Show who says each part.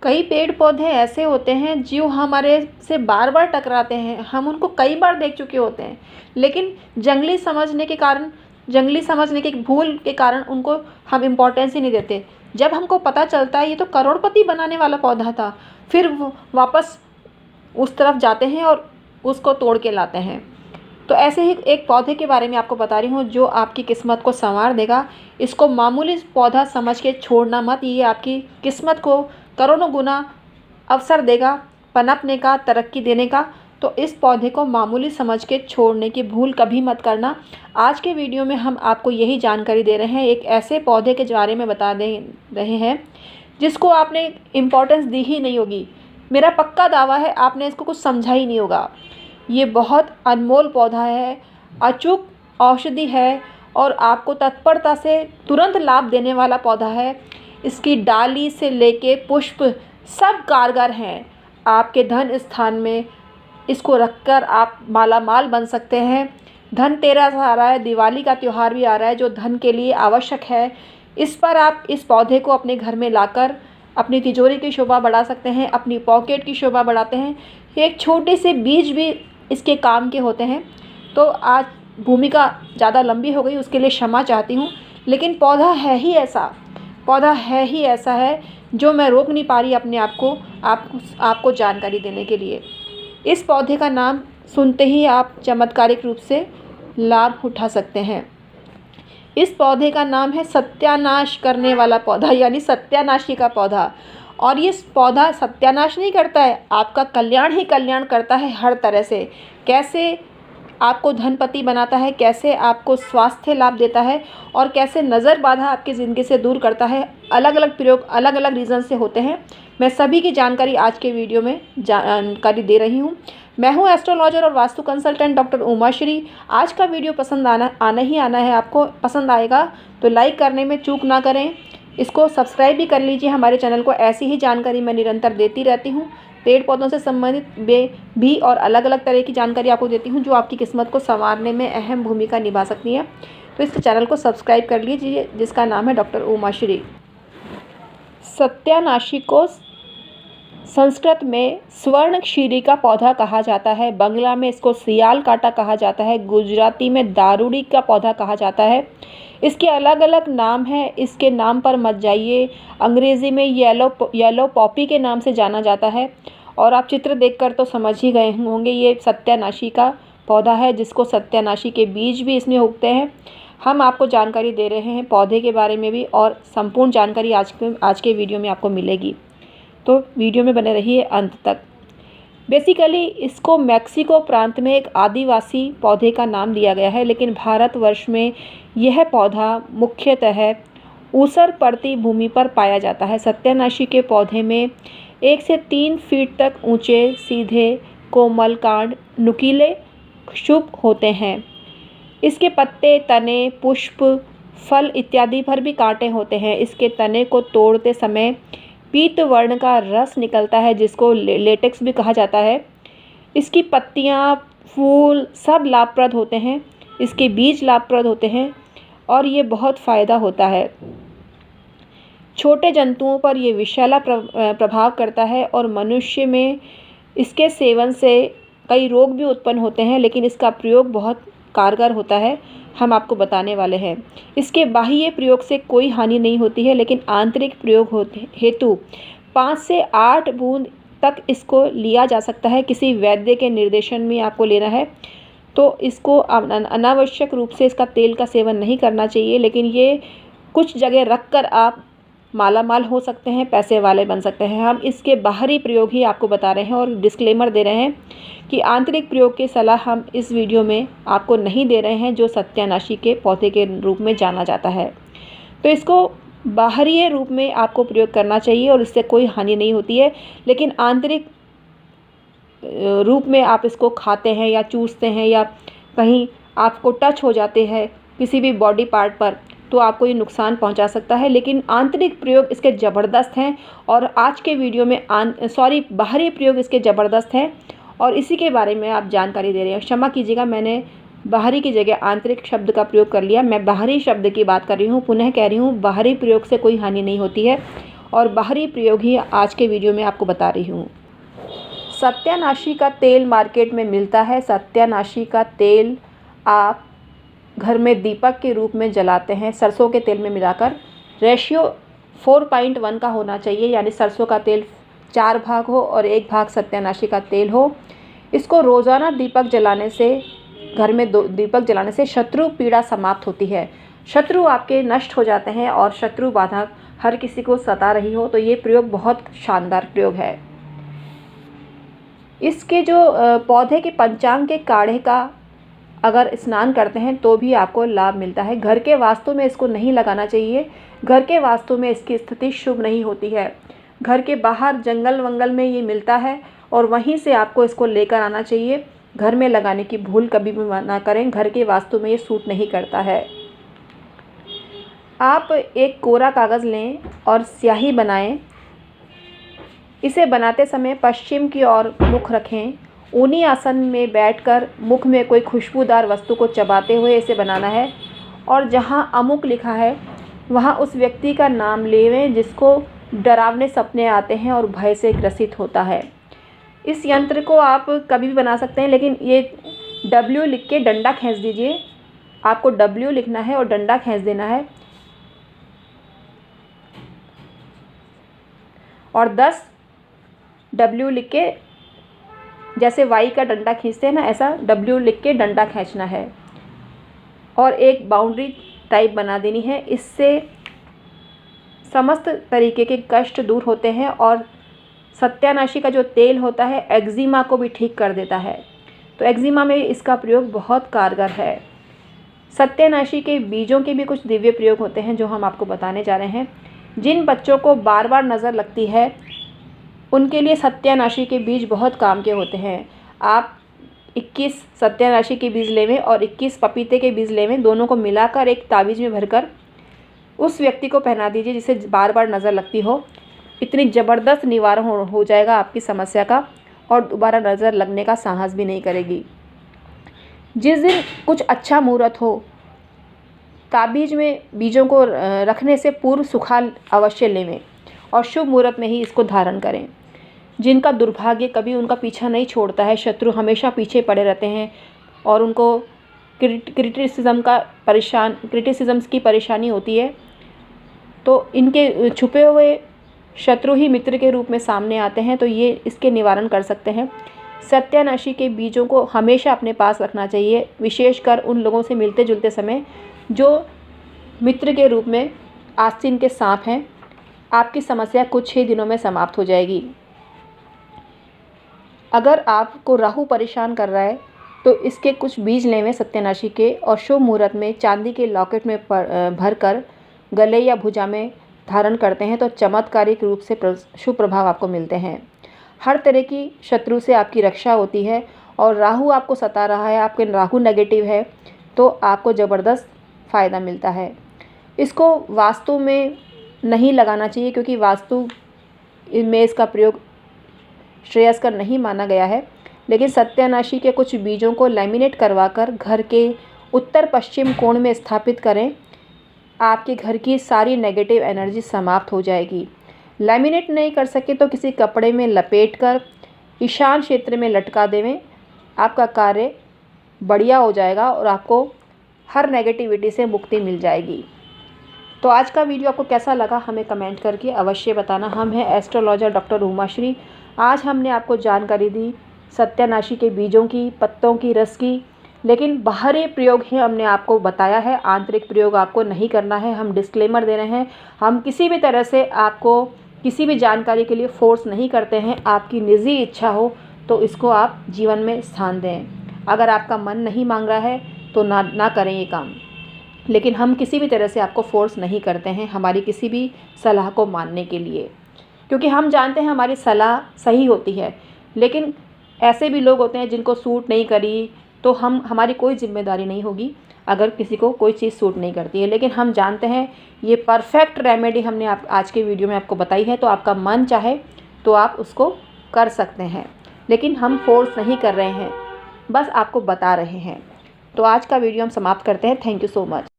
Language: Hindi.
Speaker 1: कई पेड़ पौधे ऐसे होते हैं जो हमारे से बार बार टकराते हैं, हम उनको कई बार देख चुके होते हैं, लेकिन जंगली समझने की भूल के कारण उनको हम इम्पोर्टेंस ही नहीं देते। जब हमको पता चलता है ये तो करोड़पति बनाने वाला पौधा था, फिर वो वापस उस तरफ जाते हैं और उसको तोड़ के लाते हैं। तो ऐसे ही एक पौधे के बारे में आपको बता रही हूँ जो आपकी किस्मत को संवार देगा। इसको मामूली पौधा समझ के छोड़ना मत, ये आपकी किस्मत को करोड़ों गुना अवसर देगा पनपने का, तरक्की देने का। तो इस पौधे को मामूली समझ के छोड़ने की भूल कभी मत करना। आज के वीडियो में हम आपको यही जानकारी दे रहे हैं, एक ऐसे पौधे के बारे में बता दे रहे हैं जिसको आपने इम्पोर्टेंस दी ही नहीं होगी। मेरा पक्का दावा है आपने इसको कुछ समझा ही नहीं होगा। ये बहुत अनमोल पौधा है, अचूक औषधि है और आपको तत्परता से तुरंत लाभ देने वाला पौधा है। इसकी डाली से लेके पुष्प सब कारगर हैं। आपके धन स्थान में इसको रखकर आप मालामाल बन सकते हैं। धनतेरस आ रहा है, दिवाली का त्यौहार भी आ रहा है जो धन के लिए आवश्यक है। इस पर आप इस पौधे को अपने घर में लाकर अपनी तिजोरी की शोभा बढ़ा सकते हैं, अपनी पॉकेट की शोभा बढ़ाते हैं। एक छोटे से बीज भी इसके काम के होते हैं। तो आज भूमिका ज़्यादा लंबी हो गई, उसके लिए क्षमा चाहती हूँ, लेकिन पौधा है ही ऐसा है जो मैं रोक नहीं पा रही अपने आप को आपको जानकारी देने के लिए। इस पौधे का नाम सुनते ही आप चमत्कारिक रूप से लाभ उठा सकते हैं। इस पौधे का नाम है सत्यानाश करने वाला पौधा, यानी सत्यानाशी का पौधा। और ये पौधा सत्यानाश नहीं करता है, आपका कल्याण ही कल्याण करता है हर तरह से। कैसे आपको धनपति बनाता है, कैसे आपको स्वास्थ्य लाभ देता है और कैसे नज़र बाधा आपकी ज़िंदगी से दूर करता है। अलग अलग प्रयोग अलग अलग रीज़न से होते हैं। मैं सभी की जानकारी आज के वीडियो में जानकारी दे रही हूँ। मैं हूँ एस्ट्रोलॉजर और वास्तु कंसल्टेंट डॉक्टर उमाश्री। आज का वीडियो पसंद आना ही आना है। आपको पसंद आएगा तो लाइक करने में चूक ना करें। इसको सब्सक्राइब भी कर लीजिए हमारे चैनल को। ऐसी ही जानकारी मैं निरंतर देती रहती हूँ। पेड़ पौधों से संबंधित भी और अलग अलग तरह की जानकारी आपको देती हूँ जो आपकी किस्मत को संवारने में अहम भूमिका निभा सकती है। तो इस चैनल को सब्सक्राइब कर लीजिए जिसका नाम है डॉक्टर उमाश्री। सत्यानाशी को संस्कृत में स्वर्ण क्षीरी का पौधा कहा जाता है, बंगला में इसको सियाल कांटा कहा जाता है, गुजराती में दारूड़ी का पौधा कहा जाता है। इसके अलग अलग नाम हैं, इसके नाम पर मत जाइए। अंग्रेज़ी में येलो पॉपी के नाम से जाना जाता है और आप चित्र देखकर तो समझ ही गए होंगे ये सत्यानाशी का पौधा है, जिसको सत्यानाशी के बीज भी इसमें उगते हैं। हम आपको जानकारी दे रहे हैं पौधे के बारे में भी और संपूर्ण जानकारी आज के वीडियो में आपको मिलेगी, तो वीडियो में बने रहिए अंत तक। बेसिकली इसको मैक्सिको प्रांत में एक आदिवासी पौधे का नाम दिया गया है, लेकिन भारतवर्ष में यह पौधा मुख्यतः ऊसर पड़ती भूमि पर पाया जाता है। सत्यानाशी के पौधे में 1 से 3 फीट तक ऊंचे, सीधे, कोमल कांड, नुकीले शुभ होते हैं। इसके पत्ते, तने, पुष्प, फल इत्यादि पर भी कांटे होते हैं। इसके तने को तोड़ते समय पीत वर्ण का रस निकलता है जिसको लेटेक्स भी कहा जाता है। इसकी पत्तियां, फूल सब लाभप्रद होते हैं। इसके बीज लाभप्रद होते हैं और ये बहुत फ़ायदा होता है। छोटे जंतुओं पर ये विषैला प्रभाव करता है और मनुष्य में इसके सेवन से कई रोग भी उत्पन्न होते हैं, लेकिन इसका प्रयोग बहुत कारगर होता है, हम आपको बताने वाले हैं। इसके बाह्य प्रयोग से कोई हानि नहीं होती है, लेकिन आंतरिक प्रयोग हेतु 5 से 8 बूंद तक इसको लिया जा सकता है। किसी वैद्य के निर्देशन में आपको लेना है तो इसको अनावश्यक रूप से इसका तेल का सेवन नहीं करना चाहिए, लेकिन ये कुछ जगह रख कर आप मालामाल हो सकते हैं, पैसे वाले बन सकते हैं। हम इसके बाहरी प्रयोग ही आपको बता रहे हैं और डिस्क्लेमर दे रहे हैं कि आंतरिक प्रयोग की सलाह हम इस वीडियो में आपको नहीं दे रहे हैं, जो सत्यानाशी के पौधे के रूप में जाना जाता है। तो इसको बाहरी रूप में आपको प्रयोग करना चाहिए और इससे कोई हानि नहीं होती है, लेकिन आंतरिक रूप में आप इसको खाते हैं या चूसते हैं या कहीं आपको टच हो जाते हैं किसी भी बॉडी पार्ट पर तो आपको ये नुकसान पहुंचा सकता है। लेकिन आंतरिक प्रयोग इसके ज़बरदस्त हैं और आज के वीडियो में बाहरी प्रयोग इसके ज़बरदस्त हैं और इसी के बारे में आप जानकारी दे रहे हैं। क्षमा कीजिएगा, मैंने बाहरी की जगह आंतरिक शब्द का प्रयोग कर लिया। मैं बाहरी शब्द की बात कर रही हूँ, पुनः कह रही हूँ बाहरी प्रयोग से कोई हानि नहीं होती है और बाहरी प्रयोग ही आज के वीडियो में आपको बता रही हूँ। सत्यानाशी का तेल मार्केट में मिलता है। सत्यानाशी का तेल आप घर में दीपक के रूप में जलाते हैं सरसों के तेल में मिलाकर। रेशियो 4.1 का होना चाहिए, यानी सरसों का तेल 4 भाग हो और 1 भाग सत्यानाशी का तेल हो। इसको रोज़ाना दीपक जलाने से, घर में दीपक जलाने से शत्रु पीड़ा समाप्त होती है। शत्रु आपके नष्ट हो जाते हैं और शत्रु बाधा हर किसी को सता रही हो तो ये प्रयोग बहुत शानदार प्रयोग है। इसके जो पौधे के पंचांग के काढ़े का अगर स्नान करते हैं तो भी आपको लाभ मिलता है। घर के वास्तु में इसको नहीं लगाना चाहिए। घर के वास्तु में इसकी स्थिति शुभ नहीं होती है। घर के बाहर जंगल वंगल में ये मिलता है और वहीं से आपको इसको लेकर आना चाहिए। घर में लगाने की भूल कभी भी ना करें। घर के वास्तु में ये सूट नहीं करता है। आप एक कोरा कागज़ लें और स्याही बनाएं। इसे बनाते समय पश्चिम की ओर मुख रखें। ऊनी आसन में बैठकर मुख में कोई खुशबूदार वस्तु को चबाते हुए इसे बनाना है और जहां अमुक लिखा है वहां उस व्यक्ति का नाम लेवें जिसको डरावने सपने आते हैं और भय से ग्रसित होता है। इस यंत्र को आप कभी भी बना सकते हैं, लेकिन ये W लिख के डंडा खींच दीजिए। आपको W लिखना है और डंडा खींच देना है और 10 W लिख के, जैसे Y का डंडा खींचते हैं ना, ऐसा W लिख के डंडा खींचना है और एक बाउंड्री टाइप बना देनी है। इससे समस्त तरीके के कष्ट दूर होते हैं और सत्यानाशी का जो तेल होता है एक्जिमा को भी ठीक कर देता है। तो एक्जिमा में इसका प्रयोग बहुत कारगर है। सत्यानाशी के बीजों के भी कुछ दिव्य प्रयोग होते हैं जो हम आपको बताने जा रहे हैं। जिन बच्चों को बार बार नज़र लगती है उनके लिए सत्यानाशी के बीज बहुत काम के होते हैं। आप 21 सत्यानाशी के बीज लेवें और 21 पपीते के बीज लेवें, दोनों को मिलाकर एक ताबीज़ में भरकर उस व्यक्ति को पहना दीजिए जिसे बार बार नज़र लगती हो। इतनी ज़बरदस्त निवारण हो जाएगा आपकी समस्या का और दोबारा नज़र लगने का साहस भी नहीं करेगी। जिस दिन कुछ अच्छा मुहूर्त हो, ताबीज़ में बीजों को रखने से पूर्व सुखा अवश्य लेवें और शुभ मुहूर्त में ही इसको धारण करें। जिनका दुर्भाग्य कभी उनका पीछा नहीं छोड़ता है, शत्रु हमेशा पीछे पड़े रहते हैं और उनको क्रिटिसिज्म्स की परेशानी होती है, तो इनके छुपे हुए शत्रु ही मित्र के रूप में सामने आते हैं, तो ये इसके निवारण कर सकते हैं। सत्यानाशी के बीजों को हमेशा अपने पास रखना चाहिए, विशेषकर उन लोगों से मिलते जुलते समय जो मित्र के रूप में आस्तीन के सांप हैं। आपकी समस्या कुछ ही दिनों में समाप्त हो जाएगी। अगर आपको राहु परेशान कर रहा है तो इसके कुछ बीज लेवें सत्यानाशी के और शुभ मुहूर्त में चांदी के लॉकेट में भरकर गले या भुजा में धारण करते हैं तो चमत्कारिक रूप से शुभ प्रभाव आपको मिलते हैं। हर तरह की शत्रु से आपकी रक्षा होती है और राहु आपको सता रहा है, आपके राहु नेगेटिव है तो आपको ज़बरदस्त फ़ायदा मिलता है। इसको वास्तु में नहीं लगाना चाहिए क्योंकि वास्तु में इसका प्रयोग श्रेयस्कर नहीं माना गया है, लेकिन सत्यानाशी के कुछ बीजों को लैमिनेट करवाकर घर के उत्तर पश्चिम कोण में स्थापित करें। आपके घर की सारी नेगेटिव एनर्जी समाप्त हो जाएगी। लैमिनेट नहीं कर सके तो किसी कपड़े में लपेटकर ईशान क्षेत्र में लटका देवें। आपका कार्य बढ़िया हो जाएगा और आपको हर नेगेटिविटी से मुक्ति मिल जाएगी। तो आज का वीडियो आपको कैसा लगा हमें कमेंट करके अवश्य बताना। हम हैं एस्ट्रोलॉजर डॉक्टर उमाश्री। आज हमने आपको जानकारी दी सत्यानाशी के बीजों की, पत्तों की, रस की, लेकिन बाहरी प्रयोग ही हमने आपको बताया है, आंतरिक प्रयोग आपको नहीं करना है। हम डिस्क्लेमर दे रहे हैं, हम किसी भी तरह से आपको किसी भी जानकारी के लिए फोर्स नहीं करते हैं। आपकी निजी इच्छा हो तो इसको आप जीवन में स्थान दें। अगर आपका मन नहीं मांग रहा है तो ना करें ये काम, लेकिन हम किसी भी तरह से आपको फोर्स नहीं करते हैं हमारी किसी भी सलाह को मानने के लिए, क्योंकि हम जानते हैं हमारी सलाह सही होती है। लेकिन ऐसे भी लोग होते हैं जिनको सूट नहीं करी तो हमारी कोई जिम्मेदारी नहीं होगी अगर किसी को कोई चीज़ सूट नहीं करती है। लेकिन हम जानते हैं ये परफेक्ट रेमेडी हमने आज के वीडियो में आपको बताई है, तो आपका मन चाहे तो आप उसको कर सकते हैं, लेकिन हम फोर्स नहीं कर रहे हैं, बस आपको बता रहे हैं। तो आज का वीडियो हम समाप्त करते हैं। Thank you so much.